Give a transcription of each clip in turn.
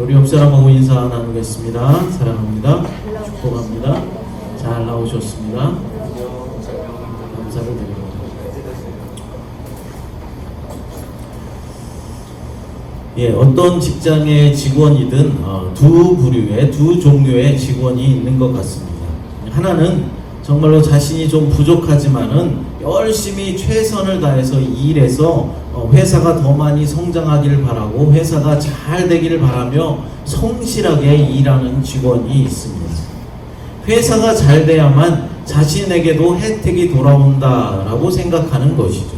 우리 옆 사람하고 인사 나누겠습니다. 사랑합니다. 축복합니다. 잘 나오셨습니다. 감사를 드립니다. 어떤 직장의 직원이든 두 부류의, 두 종류의 직원이 있는 것 같습니다. 하나는 정말로 자신이 좀 부족하지만은 열심히 최선을 다해서 일해서 회사가 더 많이 성장하기를 바라고 회사가 잘 되기를 바라며 성실하게 일하는 직원이 있습니다. 회사가 잘 돼야만 자신에게도 혜택이 돌아온다라고 생각하는 것이죠.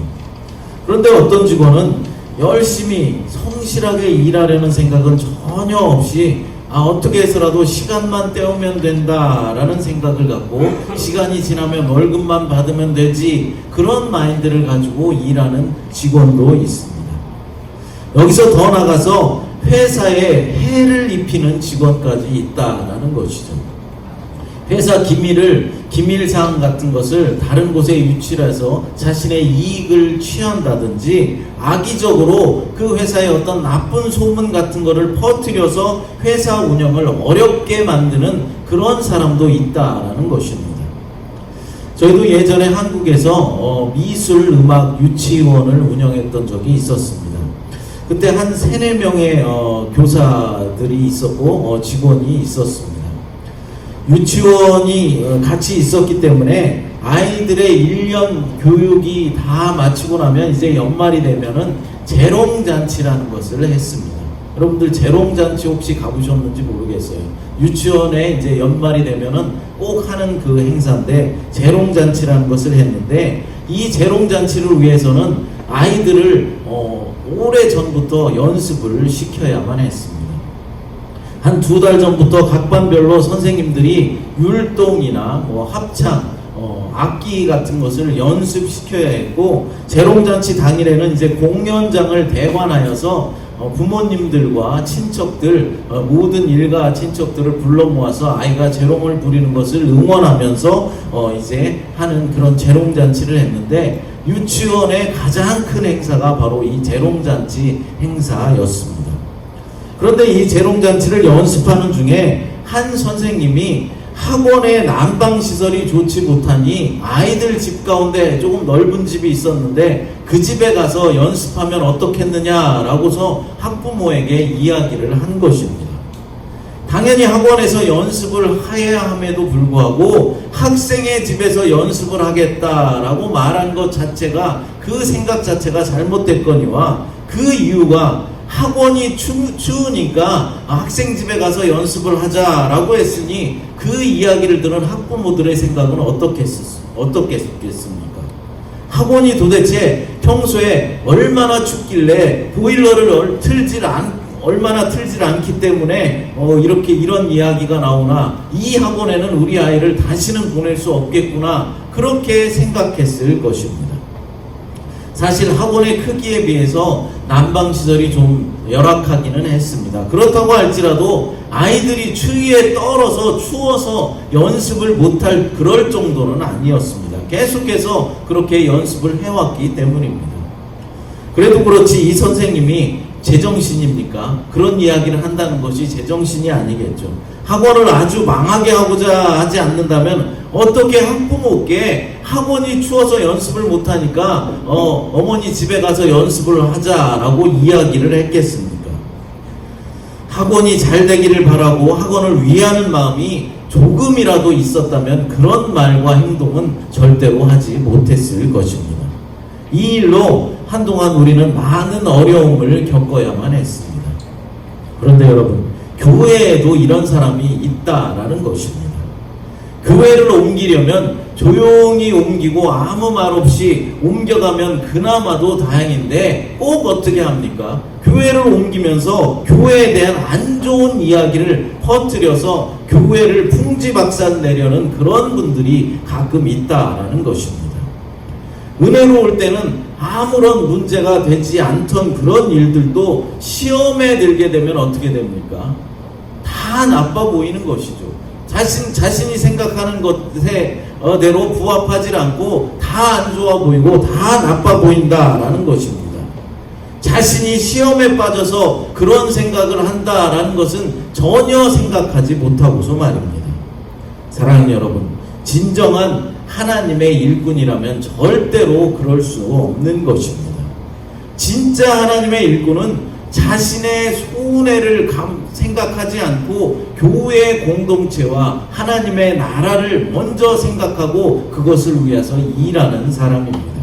그런데 어떤 직원은 열심히 성실하게 일하려는 생각은 전혀 없이 어떻게 해서라도 시간만 때우면 된다라는 생각을 갖고 시간이 지나면 월급만 받으면 되지, 그런 마인드를 가지고 일하는 직원도 있습니다. 여기서 더 나가서 회사에 해를 입히는 직원까지 있다라는 것이죠. 회사 기밀사항 같은 것을 다른 곳에 유출해서 자신의 이익을 취한다든지 악의적으로 그 회사의 어떤 나쁜 소문 같은 것을 퍼뜨려서 회사 운영을 어렵게 만드는 그런 사람도 있다라는 것입니다. 저희도 예전에 한국에서 미술 음악 유치원을 운영했던 적이 있었습니다. 그때 한 3-4명의 교사들이 있었고 직원이 있었습니다. 유치원이 같이 있었기 때문에 아이들의 1년 교육이 다 마치고 나면 이제 연말이 되면은 재롱잔치라는 것을 했습니다. 여러분들 재롱잔치 혹시 가보셨는지 모르겠어요. 유치원에 이제 연말이 되면은 꼭 하는 그 행사인데 재롱잔치라는 것을 했는데, 이 재롱잔치를 위해서는 아이들을 오래 전부터 연습을 시켜야만 했습니다. 한 2달 전부터 각 반별로 선생님들이 율동이나 합창, 악기 같은 것을 연습시켜야 했고, 재롱잔치 당일에는 이제 공연장을 대관하여서 부모님들과 친척들, 모든 일가 친척들을 불러 모아서 아이가 재롱을 부리는 것을 응원하면서 이제 하는 그런 재롱잔치를 했는데, 유치원의 가장 큰 행사가 바로 이 재롱잔치 행사였습니다. 그런데 이 재롱잔치를 연습하는 중에 한 선생님이 학원의 난방시설이 좋지 못하니 아이들 집 가운데 조금 넓은 집이 있었는데 그 집에 가서 연습하면 어떻겠느냐라고서 학부모에게 이야기를 한 것입니다. 당연히 학원에서 연습을 해야 함에도 불구하고 학생의 집에서 연습을 하겠다라고 말한 것 자체가, 그 생각 자체가 잘못됐거니와 그 이유가 학원이 추우니까 학생 집에 가서 연습을 하자라고 했으니 그 이야기를 들은 학부모들의 생각은 어떻겠습니까? 학원이 도대체 평소에 얼마나 춥길래 보일러를 얼마나 틀질 않기 때문에 이런 이야기가 나오나, 이 학원에는 우리 아이를 다시는 보낼 수 없겠구나, 그렇게 생각했을 것입니다. 사실 학원의 크기에 비해서 난방시설이 좀 열악하기는 했습니다. 그렇다고 할지라도 아이들이 추위에 떨어서 추워서 연습을 못할 그럴 정도는 아니었습니다. 계속해서 그렇게 연습을 해왔기 때문입니다. 그래도 그렇지 이 선생님이 제정신입니까? 그런 이야기를 한다는 것이 제정신이 아니겠죠. 학원을 아주 망하게 하고자 하지 않는다면 어떻게 학부모께 학원이 추워서 연습을 못하니까 어머니 집에 가서 연습을 하자라고 이야기를 했겠습니까? 학원이 잘 되기를 바라고 학원을 위하는 마음이 조금이라도 있었다면 그런 말과 행동은 절대로 하지 못했을 것입니다. 이 일로 한동안 우리는 많은 어려움을 겪어야만 했습니다. 그런데 여러분, 교회에도 이런 사람이 있다라는 것입니다. 교회를 옮기려면 조용히 옮기고 아무 말 없이 옮겨가면 그나마도 다행인데 꼭 어떻게 합니까? 교회를 옮기면서 교회에 대한 안 좋은 이야기를 퍼뜨려서 교회를 풍지박산 내려는 그런 분들이 가끔 있다라는 것입니다. 은혜로 올 때는 아무런 문제가 되지 않던 그런 일들도 시험에 들게 되면 어떻게 됩니까? 다 나빠 보이는 것이죠. 자신이 생각하는 것대로 부합하지 않고 다 안 좋아 보이고 다 나빠 보인다라는 것입니다. 자신이 시험에 빠져서 그런 생각을 한다라는 것은 전혀 생각하지 못하고서 말입니다. 사랑하는 여러분, 진정한 하나님의 일꾼이라면 절대로 그럴 수 없는 것입니다. 진짜 하나님의 일꾼은 자신의 손해를 생각하지 않고 교회 공동체와 하나님의 나라를 먼저 생각하고 그것을 위해서 일하는 사람입니다.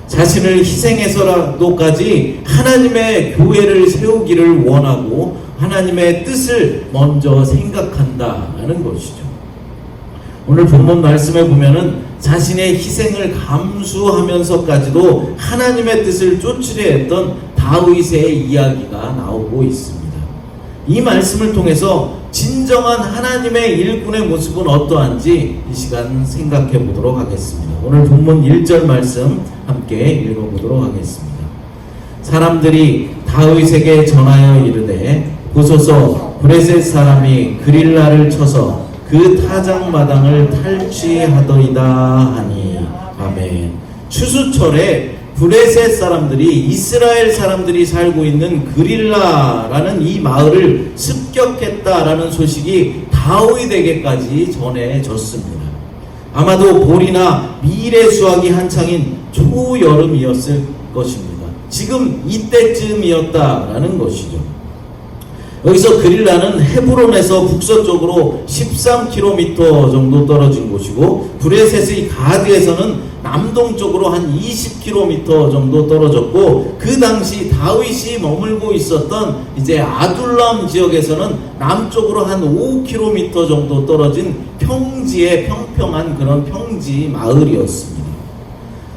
자신을 희생해서라도까지 하나님의 교회를 세우기를 원하고 하나님의 뜻을 먼저 생각한다는 것이죠. 오늘 본문 말씀에 보면은 자신의 희생을 감수하면서까지도 하나님의 뜻을 쫓으려 했던 다윗의 이야기가 나오고 있습니다. 이 말씀을 통해서 진정한 하나님의 일꾼의 모습은 어떠한지 이 시간 생각해 보도록 하겠습니다. 오늘 본문 1절 말씀 함께 읽어보도록 하겠습니다. 사람들이 다윗에게 전하여 이르되 보소서 브레셋 사람이 그릴라를 쳐서 그 타작마당을 탈취하더이다 하니. 아멘. 추수철에 브레셋 사람들이 이스라엘 사람들이 살고 있는 그릴라라는 이 마을을 습격했다라는 소식이 다윗에게까지 전해졌습니다. 아마도 볼이나 밀의 수확이 한창인 초여름이었을 것입니다. 지금 이때쯤이었다라는 것이죠. 여기서 그릴라는 헤브론에서 북서쪽으로 13km 정도 떨어진 곳이고 브레셋의 가드에서는 남동쪽으로 한 20km 정도 떨어졌고, 그 당시 다윗이 머물고 있었던 이제 아둘람 지역에서는 남쪽으로 한 5km 정도 떨어진 평지의 평평한 그런 평지 마을이었습니다.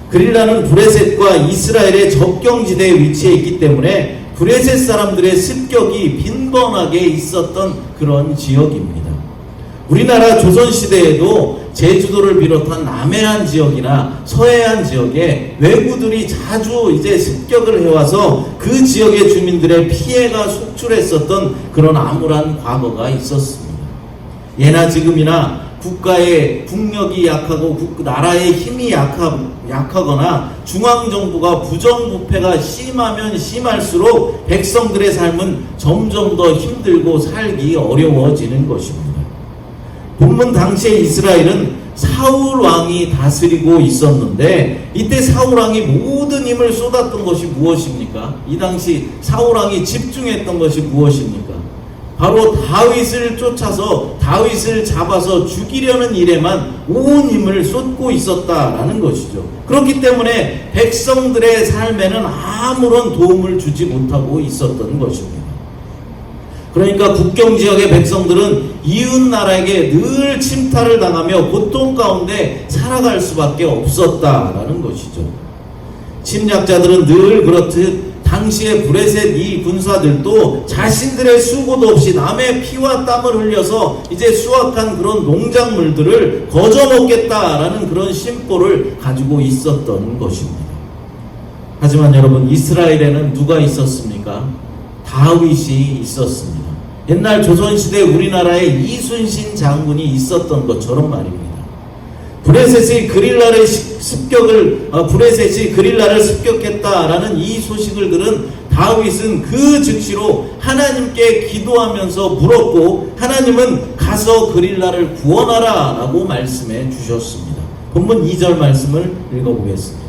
그릴라는 브레셋과 이스라엘의 접경지대에 위치해 있기 때문에 브레셋 사람들의 습격이 빈번하게 있었던 그런 지역입니다. 우리나라 조선시대에도 제주도를 비롯한 남해안 지역이나 서해안 지역에 왜구들이 자주 이제 습격을 해와서 그 지역의 주민들의 피해가 속출했었던 그런 암울한 과거가 있었습니다. 예나 지금이나 국가의 국력이 약하고 나라의 힘이 약하거나 중앙정부가 부정부패가 심하면 심할수록 백성들의 삶은 점점 더 힘들고 살기 어려워지는 것입니다. 본문 당시에 이스라엘은 사울 왕이 다스리고 있었는데, 이때 사울 왕이 모든 힘을 쏟았던 것이 무엇입니까? 이 당시 사울 왕이 집중했던 것이 무엇입니까? 바로 다윗을 쫓아서 다윗을 잡아서 죽이려는 일에만 온 힘을 쏟고 있었다라는 것이죠. 그렇기 때문에 백성들의 삶에는 아무런 도움을 주지 못하고 있었던 것입니다. 그러니까 국경지역의 백성들은 이웃나라에게 늘 침탈을 당하며 고통 가운데 살아갈 수밖에 없었다라는 것이죠. 침략자들은 늘 그렇듯 당시의 브레셋 이 군사들도 자신들의 수고도 없이 남의 피와 땀을 흘려서 이제 수확한 그런 농작물들을 거저먹겠다라는 그런 심보를 가지고 있었던 것입니다. 하지만 여러분, 이스라엘에는 누가 있었습니까? 다윗이 있었습니다. 옛날 조선시대 우리나라에 이순신 장군이 있었던 것처럼 말입니다. 브레셋이 그릴라를 습격했다라는 이 소식을 들은 다윗은 그 즉시로 하나님께 기도하면서 물었고, 하나님은 가서 그릴라를 구원하라 라고 말씀해 주셨습니다. 본문 2절 말씀을 읽어보겠습니다.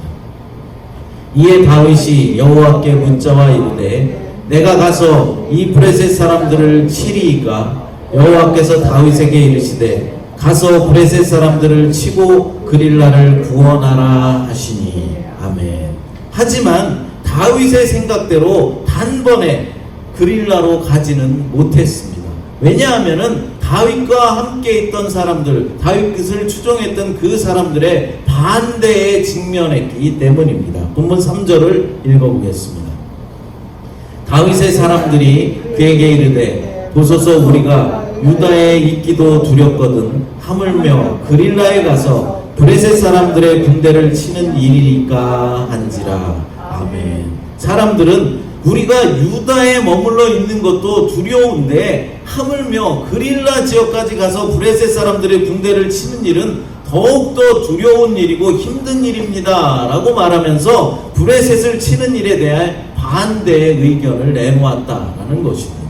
이에 다윗이 여호와께 묻자와 이르되 내가 가서 이 브레셋 사람들을 치리이까? 여호와께서 다윗에게 이르시되 가서 브레셋 사람들을 치고 그릴라를 구원하라 하시니. 아멘. 하지만 다윗의 생각대로 단번에 그릴라로 가지는 못했습니다. 왜냐하면은 다윗과 함께 있던 사람들, 다윗을 추종했던 그 사람들의 반대에 직면했기 때문입니다. 본문 3절을 읽어보겠습니다. 다윗의 사람들이 그에게 이르되 보소서 우리가 유다에 있기도 두렵거든 하물며 그릴라에 가서 브레셋 사람들의 군대를 치는 일이니까 한지라. 아멘. 사람들은 우리가 유다에 머물러 있는 것도 두려운데 하물며 그릴라 지역까지 가서 브레셋 사람들의 군대를 치는 일은 더욱더 두려운 일이고 힘든 일입니다 라고 말하면서 브레셋을 치는 일에 대해 반대의 의견을 내놓았다라는 것입니다.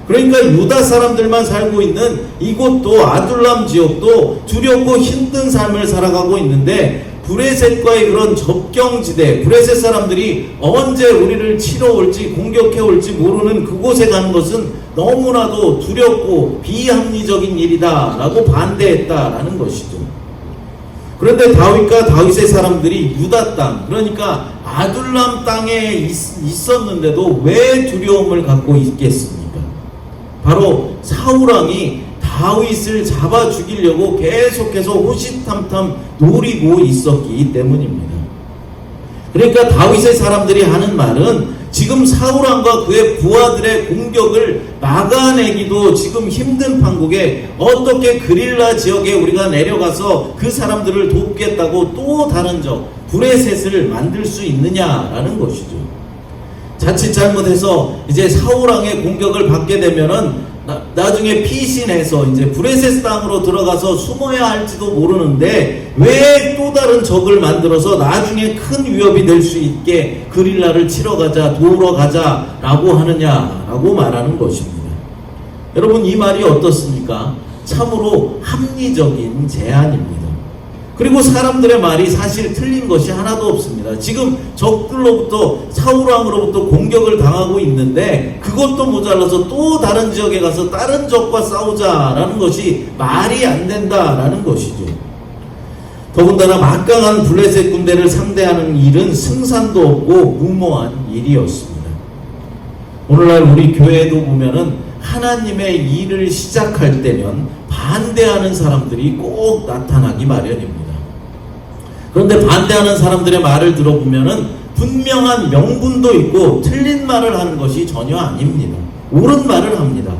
그러니까 유다 사람들만 살고 있는 이곳도 아둘람 지역도 두렵고 힘든 삶을 살아가고 있는데 브레셋과의 그런 접경지대, 브레셋 사람들이 언제 우리를 치러 올지 공격해 올지 모르는 그곳에 가는 것은 너무나도 두렵고 비합리적인 일이다 라고 반대했다라는 것이죠. 그런데 다윗과 다윗의 사람들이 유다 땅, 그러니까 아둘람 땅에 있었는데도 왜 두려움을 갖고 있겠습니까? 바로 사울왕이 다윗을 잡아 죽이려고 계속해서 호시탐탐 노리고 있었기 때문입니다. 그러니까 다윗의 사람들이 하는 말은 지금 사울왕과 그의 부하들의 공격을 막아내기도 지금 힘든 판국에 어떻게 그릴라 지역에 우리가 내려가서 그 사람들을 돕겠다고 또 다른 적 브레셋을 만들 수 있느냐라는 것이죠. 자칫 잘못해서 이제 사울왕의 공격을 받게 되면은 나중에 피신해서 이제 브레셋 땅으로 들어가서 숨어야 할지도 모르는데 왜 또 다른 적을 만들어서 나중에 큰 위협이 될 수 있게 그릴라를 치러 가자, 도우러 가자 라고 하느냐라고 말하는 것입니다. 여러분, 이 말이 어떻습니까? 참으로 합리적인 제안입니다. 그리고 사람들의 말이 사실 틀린 것이 하나도 없습니다. 지금 적들로부터 사울왕으로부터 공격을 당하고 있는데 그것도 모자라서 또 다른 지역에 가서 다른 적과 싸우자라는 것이 말이 안 된다라는 것이죠. 더군다나 막강한 블레셋 군대를 상대하는 일은 승산도 없고 무모한 일이었습니다. 오늘날 우리 교회도 보면은 하나님의 일을 시작할 때면 반대하는 사람들이 꼭 나타나기 마련입니다. 그런데 반대하는 사람들의 말을 들어보면은 분명한 명분도 있고 틀린 말을 하는 것이 전혀 아닙니다. 옳은 말을 합니다.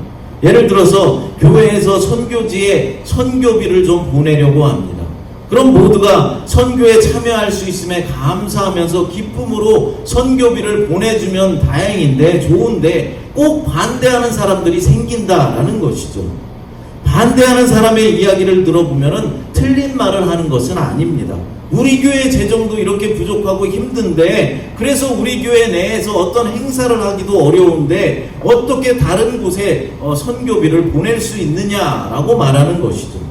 예를 들어서 교회에서 선교지에 선교비를 좀 보내려고 합니다. 그럼 모두가 선교에 참여할 수 있음에 감사하면서 기쁨으로 선교비를 보내주면 다행인데 좋은데 꼭 반대하는 사람들이 생긴다라는 것이죠. 반대하는 사람의 이야기를 들어보면은 틀린 말을 하는 것은 아닙니다. 우리 교회 재정도 이렇게 부족하고 힘든데 그래서 우리 교회 내에서 어떤 행사를 하기도 어려운데 어떻게 다른 곳에 선교비를 보낼 수 있느냐라고 말하는 것이죠.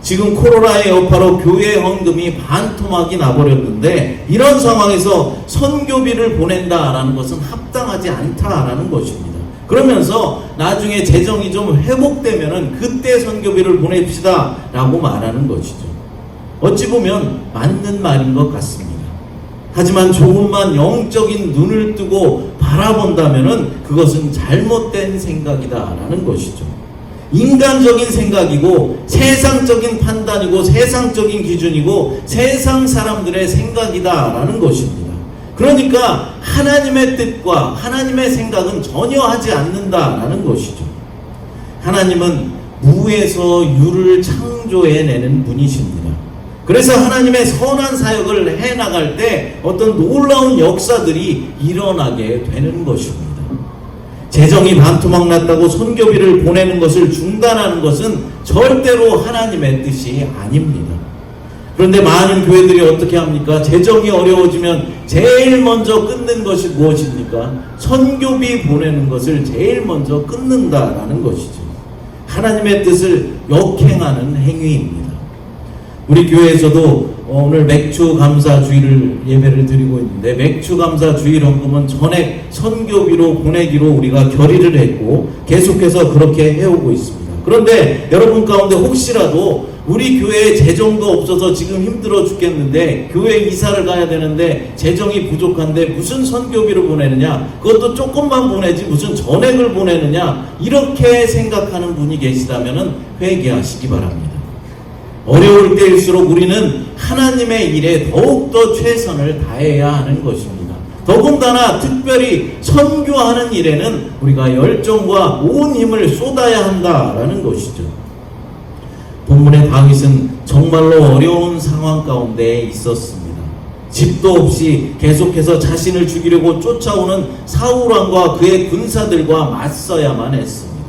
지금 코로나의 여파로 교회 헌금이 반토막이 나버렸는데 이런 상황에서 선교비를 보낸다라는 것은 합당하지 않다라는 것입니다. 그러면서 나중에 재정이 좀 회복되면은 그때 선교비를 보냅시다 라고 말하는 것이죠. 어찌 보면 맞는 말인 것 같습니다. 하지만 조금만 영적인 눈을 뜨고 바라본다면은 그것은 잘못된 생각이다라는 것이죠. 인간적인 생각이고 세상적인 판단이고 세상적인 기준이고 세상 사람들의 생각이다라는 것입니다. 그러니까 하나님의 뜻과 하나님의 생각은 전혀 하지 않는다라는 것이죠. 하나님은 무에서 유를 창조해내는 분이십니다. 그래서 하나님의 선한 사역을 해나갈 때 어떤 놀라운 역사들이 일어나게 되는 것입니다. 재정이 반토막 났다고 선교비를 보내는 것을 중단하는 것은 절대로 하나님의 뜻이 아닙니다. 그런데 많은 교회들이 어떻게 합니까? 재정이 어려워지면 제일 먼저 끊는 것이 무엇입니까? 선교비 보내는 것을 제일 먼저 끊는다라는 것이죠. 하나님의 뜻을 역행하는 행위입니다. 우리 교회에서도 오늘 맥주 감사 주일을 예배를 드리고 있는데 맥주 감사 주일 헌금은 전액 선교비로 보내기로 우리가 결의를 했고 계속해서 그렇게 해오고 있습니다. 그런데 여러분 가운데 혹시라도 우리 교회에 재정도 없어서 지금 힘들어 죽겠는데 교회 이사를 가야 되는데 재정이 부족한데 무슨 선교비를 보내느냐, 그것도 조금만 보내지 무슨 전액을 보내느냐, 이렇게 생각하는 분이 계시다면 회개하시기 바랍니다. 어려울 때일수록 우리는 하나님의 일에 더욱더 최선을 다해야 하는 것입니다. 더군다나 특별히 선교하는 일에는 우리가 열정과 온 힘을 쏟아야 한다라는 것이죠. 본문의 다윗은 정말로 어려운 상황 가운데 있었습니다. 집도 없이 계속해서 자신을 죽이려고 쫓아오는 사울왕과 그의 군사들과 맞서야만 했습니다.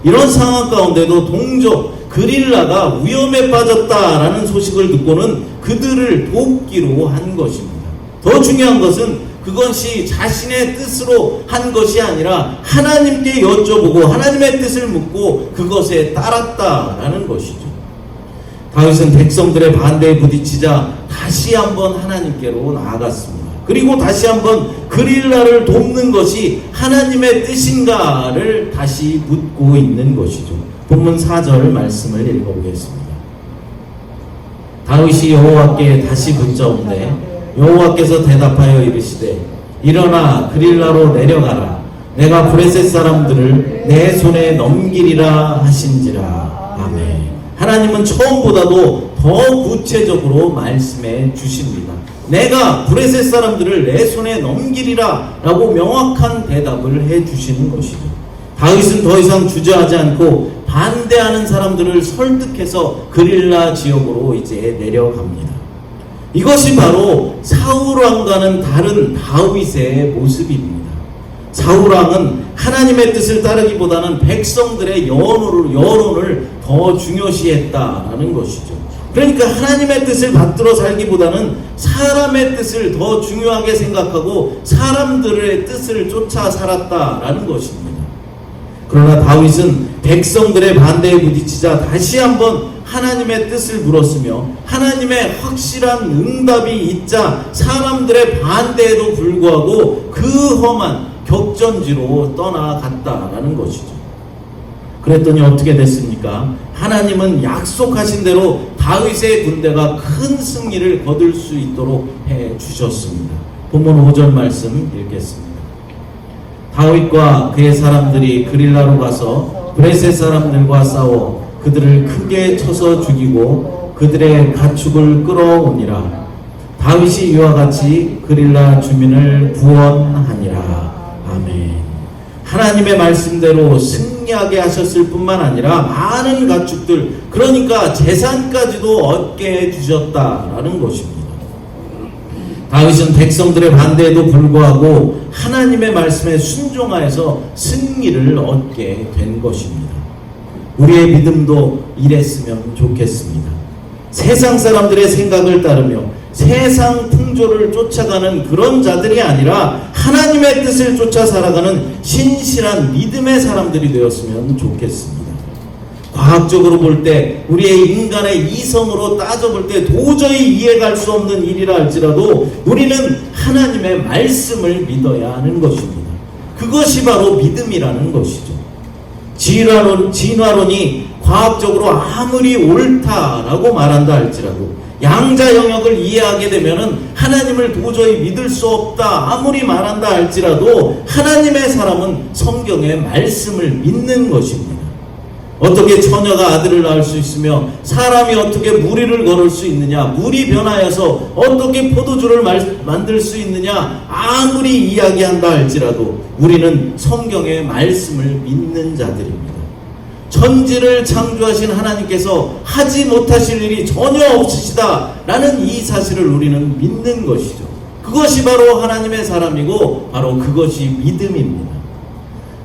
이런 상황 가운데도 동족 그릴라가 위험에 빠졌다라는 소식을 듣고는 그들을 돕기로 한 것입니다. 더 중요한 것은 그것이 자신의 뜻으로 한 것이 아니라 하나님께 여쭤보고 하나님의 뜻을 묻고 그것에 따랐다라는 것이죠. 다윗은 백성들의 반대에 부딪히자 다시 한번 하나님께로 나아갔습니다. 그리고 다시 한번 그릴라를 돕는 것이 하나님의 뜻인가를 다시 묻고 있는 것이죠. 본문 4절 말씀을 읽어보겠습니다. 다윗이 여호와께 다시 묻자온데 여호와께서 대답하여 이르시되 일어나 그릴라로 내려가라. 내가 브레셋 사람들을 내 손에 넘기리라 하신지라. 아멘. 하나님은 처음보다도 더 구체적으로 말씀해 주십니다. 내가 브레셋 사람들을 내 손에 넘기리라 라고 명확한 대답을 해 주시는 것이죠. 다윗은 더 이상 주저하지 않고 반대하는 사람들을 설득해서 그릴라 지역으로 이제 내려갑니다. 이것이 바로 사울왕과는 다른 다윗의 모습입니다. 사울왕은 하나님의 뜻을 따르기보다는 백성들의 여론을 더 중요시했다라는 것이죠. 그러니까 하나님의 뜻을 받들어 살기보다는 사람의 뜻을 더 중요하게 생각하고 사람들의 뜻을 쫓아 살았다라는 것입니다. 그러나 다윗은 백성들의 반대에 부딪히자 다시 한번 하나님의 뜻을 물었으며 하나님의 확실한 응답이 있자 사람들의 반대에도 불구하고 그 험한 격전지로 떠나갔다라는 것이죠. 그랬더니 어떻게 됐습니까? 하나님은 약속하신 대로 다윗의 군대가 큰 승리를 거둘 수 있도록 해 주셨습니다. 본문 5절 말씀 읽겠습니다. 다윗과 그의 사람들이 그릴라로 가서 브레셋 사람들과 싸워 그들을 크게 쳐서 죽이고 그들의 가축을 끌어오니라. 다윗이 이와 같이 그릴라 주민을 구원하니라. 아멘. 하나님의 말씀대로 승리하게 하셨을 뿐만 아니라 많은 가축들, 그러니까 재산까지도 얻게 해주셨다라는 것입니다. 다윗은 백성들의 반대에도 불구하고 하나님의 말씀에 순종하여서 승리를 얻게 된 것입니다. 우리의 믿음도 이랬으면 좋겠습니다. 세상 사람들의 생각을 따르며 세상 풍조를 쫓아가는 그런 자들이 아니라 하나님의 뜻을 쫓아 살아가는 신실한 믿음의 사람들이 되었으면 좋겠습니다. 과학적으로 볼 때 우리의 인간의 이성으로 따져볼 때 도저히 이해할 수 없는 일이라 할지라도 우리는 하나님의 말씀을 믿어야 하는 것입니다. 그것이 바로 믿음이라는 것이죠. 진화론이 과학적으로 아무리 옳다라고 말한다 할지라도 양자 영역을 이해하게 되면은 하나님을 도저히 믿을 수 없다 아무리 말한다 할지라도 하나님의 사람은 성경의 말씀을 믿는 것입니다. 어떻게 처녀가 아들을 낳을 수 있으며 사람이 어떻게 무리를 걸을 수 있느냐, 물이 변하여서 어떻게 포도주를 만들 수 있느냐 아무리 이야기한다 할지라도 우리는 성경의 말씀을 믿는 자들입니다. 천지를 창조하신 하나님께서 하지 못하실 일이 전혀 없으시다라는 이 사실을 우리는 믿는 것이죠. 그것이 바로 하나님의 사람이고 바로 그것이 믿음입니다.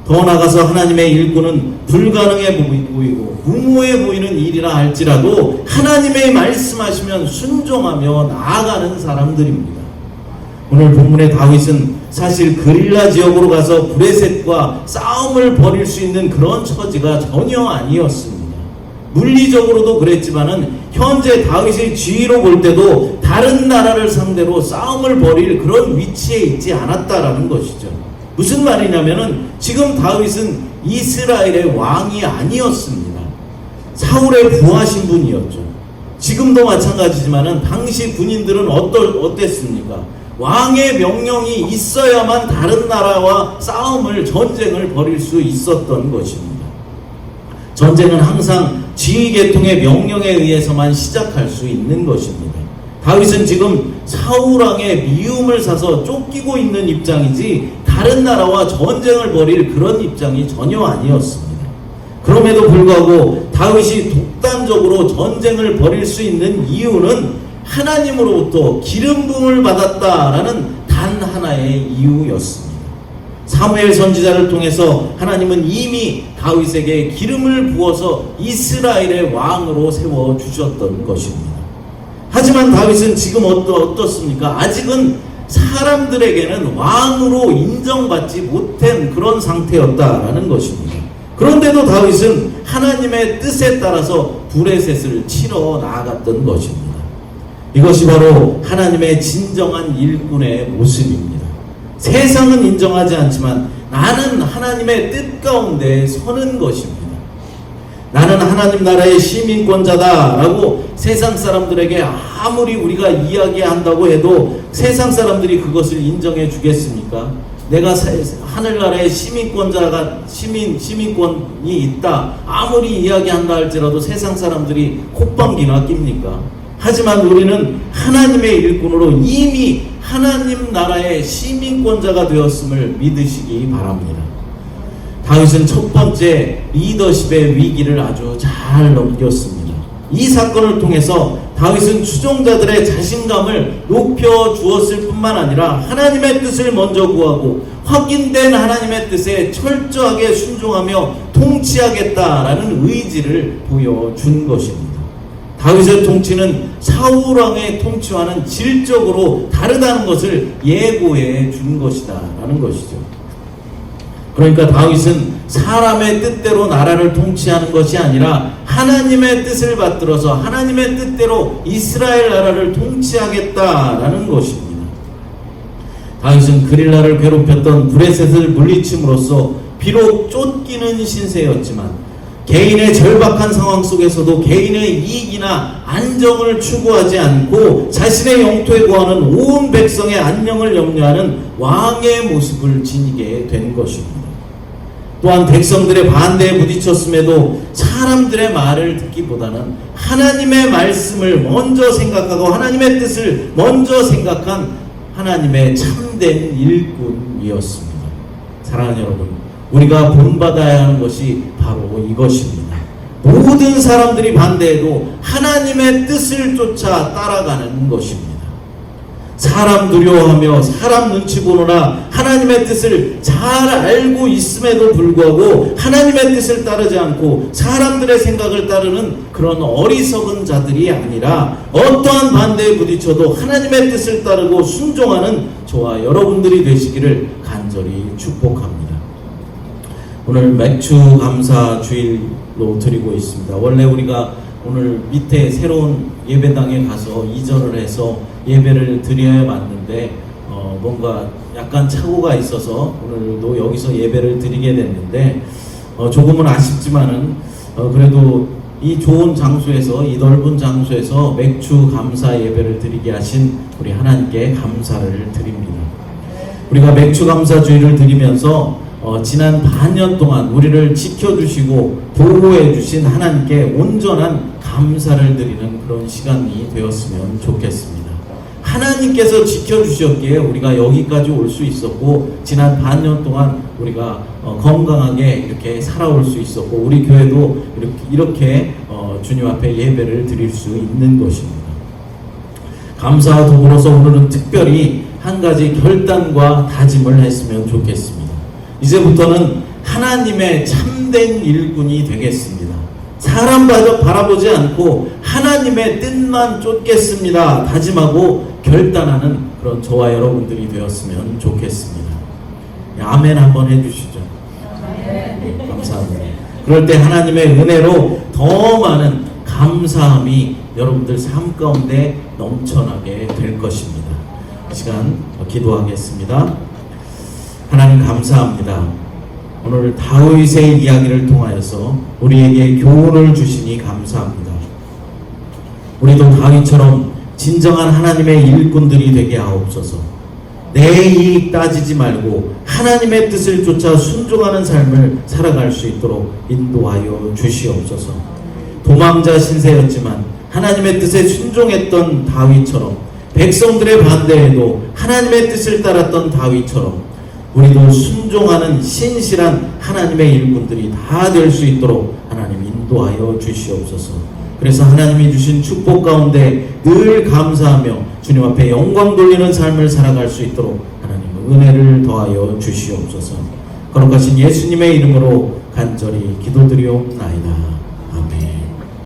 더 나아가서 하나님의 일꾼은 불가능해 보이고 무모해 보이는 일이라 할지라도 하나님의 말씀하시면 순종하며 나아가는 사람들입니다. 오늘 본문의 다윗은 사실 그릴라 지역으로 가서 브레셋과 싸움을 벌일 수 있는 그런 처지가 전혀 아니었습니다. 물리적으로도 그랬지만은 현재 다윗의 지위로 볼 때도 다른 나라를 상대로 싸움을 벌일 그런 위치에 있지 않았다라는 것이죠. 무슨 말이냐면은 지금 다윗은 이스라엘의 왕이 아니었습니다. 사울의 부하신 분이었죠. 지금도 마찬가지지만은 당시 군인들은 어땠습니까? 왕의 명령이 있어야만 다른 나라와 전쟁을 벌일 수 있었던 것입니다. 전쟁은 항상 지휘계통의 명령에 의해서만 시작할 수 있는 것입니다. 다윗은 지금 사울왕의 미움을 사서 쫓기고 있는 입장이지 다른 나라와 전쟁을 벌일 그런 입장이 전혀 아니었습니다. 그럼에도 불구하고 다윗이 독단적으로 전쟁을 벌일 수 있는 이유는 하나님으로부터 기름 부음을 받았다라는 단 하나의 이유였습니다. 사무엘 선지자를 통해서 하나님은 이미 다윗에게 기름을 부어서 이스라엘의 왕으로 세워주셨던 것입니다. 하지만 다윗은 지금 어떻습니까? 아직은 사람들에게는 왕으로 인정받지 못한 그런 상태였다라는 것입니다. 그런데도 다윗은 하나님의 뜻에 따라서 브레셋을 치러 나아갔던 것입니다. 이것이 바로 하나님의 진정한 일꾼의 모습입니다. 세상은 인정하지 않지만 나는 하나님의 뜻 가운데 서는 것입니다. 나는 하나님 나라의 시민권자다라고 세상 사람들에게 아무리 우리가 이야기한다고 해도 세상 사람들이 그것을 인정해 주겠습니까? 내가 하늘나라의 시민권이 있다 아무리 이야기한다 할지라도 세상 사람들이 콧방귀나 낍니까? 하지만 우리는 하나님의 일꾼으로 이미 하나님 나라의 시민권자가 되었음을 믿으시기 바랍니다. 다윗은 첫 번째 리더십의 위기를 아주 잘 넘겼습니다. 이 사건을 통해서 다윗은 추종자들의 자신감을 높여 주었을 뿐만 아니라 하나님의 뜻을 먼저 구하고 확인된 하나님의 뜻에 철저하게 순종하며 통치하겠다라는 의지를 보여준 것입니다. 다윗의 통치는 사울왕의 통치와는 질적으로 다르다는 것을 예고해 준 것이다 라는 것이죠. 그러니까 다윗은 사람의 뜻대로 나라를 통치하는 것이 아니라 하나님의 뜻을 받들어서 하나님의 뜻대로 이스라엘 나라를 통치하겠다라는 것입니다. 다윗은 그릴라를 괴롭혔던 브레셋을 물리침으로써 비록 쫓기는 신세였지만 개인의 절박한 상황 속에서도 개인의 이익이나 안정을 추구하지 않고 자신의 영토에 거하는 온 백성의 안녕을 염려하는 왕의 모습을 지니게 된 것입니다. 또한 백성들의 반대에 부딪혔음에도 사람들의 말을 듣기보다는 하나님의 말씀을 먼저 생각하고 하나님의 뜻을 먼저 생각한 하나님의 참된 일꾼이었습니다. 사랑하는 여러분, 우리가 본받아야 하는 것이 바로 이것입니다. 모든 사람들이 반대해도 하나님의 뜻을 쫓아 따라가는 것입니다. 사람 두려워하며 사람 눈치 보느라 하나님의 뜻을 잘 알고 있음에도 불구하고 하나님의 뜻을 따르지 않고 사람들의 생각을 따르는 그런 어리석은 자들이 아니라 어떠한 반대에 부딪혀도 하나님의 뜻을 따르고 순종하는 저와 여러분들이 되시기를 간절히 축복합니다. 오늘 맥주 감사 주일로 드리고 있습니다. 원래 우리가 오늘 밑에 새로운 예배당에 가서 이전을 해서 예배를 드려야 맞는데 뭔가 약간 착오가 있어서 오늘도 여기서 예배를 드리게 됐는데 조금은 아쉽지만은 그래도 이 좋은 장소에서 이 넓은 장소에서 맥주 감사 예배를 드리게 하신 우리 하나님께 감사를 드립니다. 우리가 맥주 감사 주일을 드리면서 지난 반년 동안 우리를 지켜주시고 보호해 주신 하나님께 온전한 감사를 드리는 그런 시간이 되었으면 좋겠습니다. 하나님께서 지켜주셨기에 우리가 여기까지 올 수 있었고 지난 반년 동안 우리가 건강하게 이렇게 살아올 수 있었고 우리 교회도 이렇게 주님 앞에 예배를 드릴 수 있는 것입니다. 감사와 더불어서 오늘은 특별히 한 가지 결단과 다짐을 했으면 좋겠습니다. 이제부터는 하나님의 참된 일꾼이 되겠습니다. 사람 바라보지 않고 하나님의 뜻만 쫓겠습니다. 다짐하고 결단하는 그런 저와 여러분들이 되었으면 좋겠습니다. 아멘 한번 해주시죠. 네, 감사합니다. 그럴 때 하나님의 은혜로 더 많은 감사함이 여러분들 삶 가운데 넘쳐나게 될 것입니다. 이 시간 기도하겠습니다. 하나님 감사합니다. 오늘 다윗의 이야기를 통하여서 우리에게 교훈을 주시니 감사합니다. 우리도 다윗처럼 진정한 하나님의 일꾼들이 되게 하옵소서. 내 이익 따지지 말고 하나님의 뜻을 쫓아 순종하는 삶을 살아갈 수 있도록 인도하여 주시옵소서. 도망자 신세였지만 하나님의 뜻에 순종했던 다윗처럼 백성들의 반대에도 하나님의 뜻을 따랐던 다윗처럼 우리도 순종하는 신실한 하나님의 일꾼들이 다 될 수 있도록 하나님 인도하여 주시옵소서. 그래서 하나님이 주신 축복 가운데 늘 감사하며 주님 앞에 영광 돌리는 삶을 살아갈 수 있도록 하나님 은혜를 더하여 주시옵소서. 거룩하신 예수님의 이름으로 간절히 기도드리옵나이다.